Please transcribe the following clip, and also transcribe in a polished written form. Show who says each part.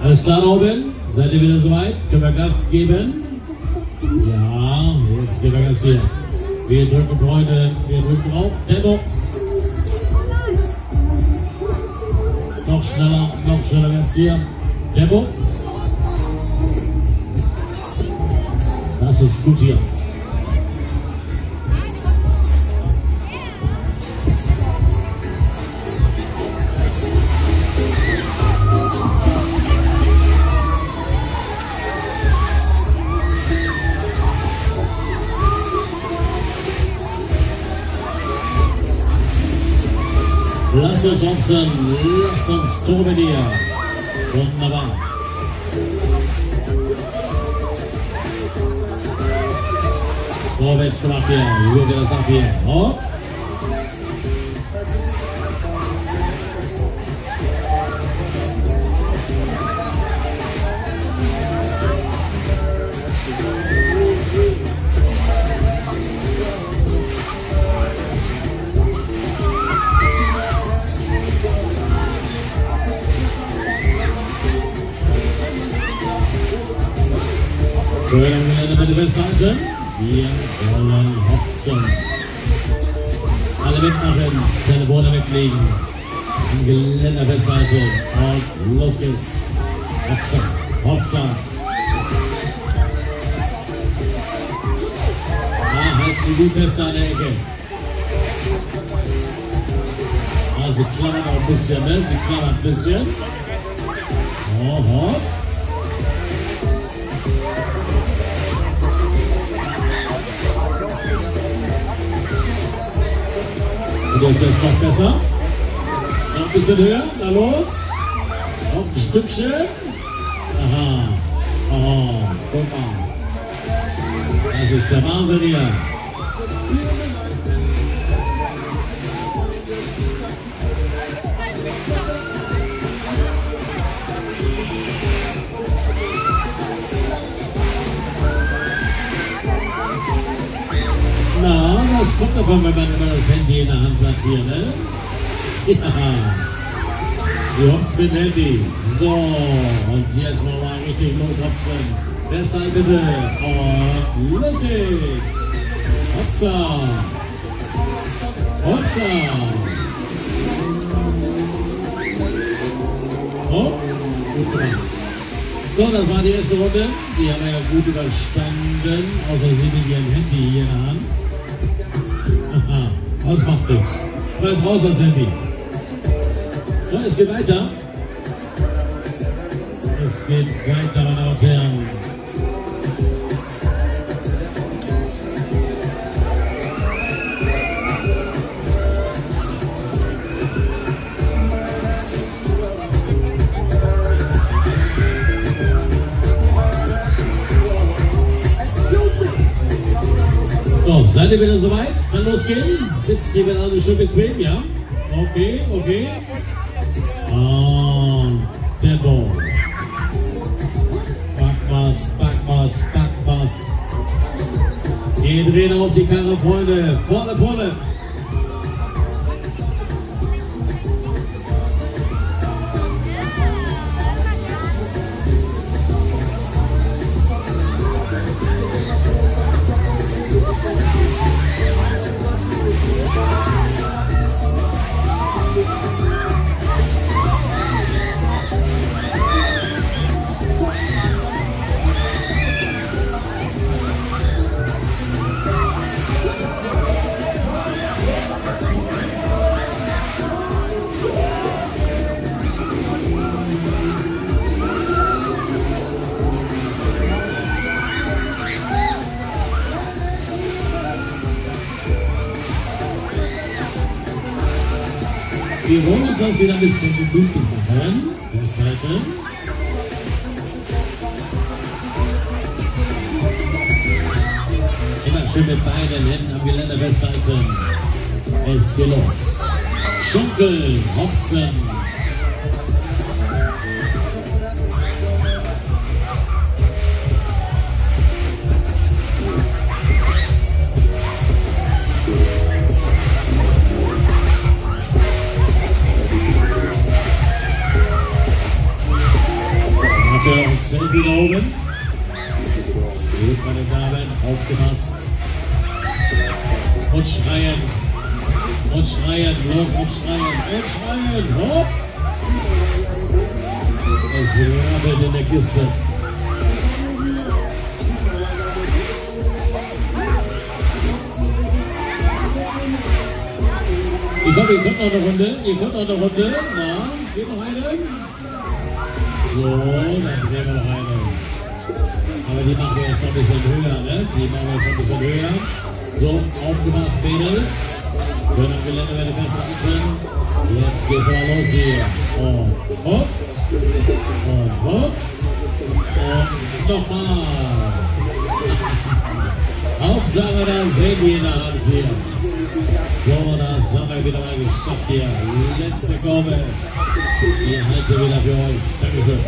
Speaker 1: Alles klar da oben? Seid ihr wieder soweit? Können wir Gas geben? Ja, jetzt geben wir Gas hier. Wir drücken, Freunde, wir drücken drauf. Tempo. Noch schneller jetzt hier. Tempo. Das ist gut hier. Lasst uns hopsen, lasst uns toben hier. Wunderbar. Vorwärts gemacht hier, so geht das ab hier. Hopp. Schön am Gelände bitte festhalten. Wir wollen hopsen. Alle mitmachen, Telefone weglegen. Am Geländer festhalten. Und los geht's. Hopsa, hopsa. Ah, halt sie gut fest an der Ecke. Ah, sie klammert auch ein bisschen, ne? Sie klammert ein bisschen. Hopp, hopp. Und das ist jetzt noch besser. Noch ein bisschen höher. Na los. Noch ein Stückchen. Aha. Oh, guck mal. Das ist der Wahnsinn hier. Na, das kommt davon, wenn man immer das Handy in der Hand hat hier, ne? Ja. Die Hops mit Handy. So, und jetzt nochmal richtig loshopsen. Deshalb bitte. Und los geht's. Hopsa. Hopsa. Oh, gut gemacht. So, das war die erste Runde. Die haben wir ja gut überstanden. Außer sie mit ihrem Handy hier in der Hand. Aha, das macht nichts. Aber ist raus das Handy. So, es geht weiter. Es geht weiter, meine Damen und Herren. So, seid ihr wieder soweit? Kann losgehen? Sitzt ihr wieder alle schön bequem, ja? Okay, okay. Und Tempo. Backbass, Backbass, Backbass. Geht Räder auf die Karre, Freunde. Vorne, vorne. Wir wollen uns das wieder ein bisschen gemütlich machen. Festhalten. Immer schön mit beiden Händen am Geländer festhalten. Es geht los. Schunkeln, hopsen. Und Selfie da oben. Gut, meine Damen, aufgepasst. Und schreien. Und schreien, los und schreien. Und schreien, hopp. Es rabbelt in der Kiste. Ich glaube, ihr könnt noch eine Runde. Na, geht noch eine. So, dann drehen wir noch eine. Aber die machen wir jetzt noch ein bisschen höher, ne? So, aufgepasst, Mädels. Können am Gelände werden besser achten. Jetzt geht's aber los hier. Und hopp. Und hopp. Und nochmal. Hauptsache, da seht ihr in der Hand hier. So, das haben wir wieder mal geschafft hier. Letzte Kurve. Die halte wieder für euch. Dankeschön.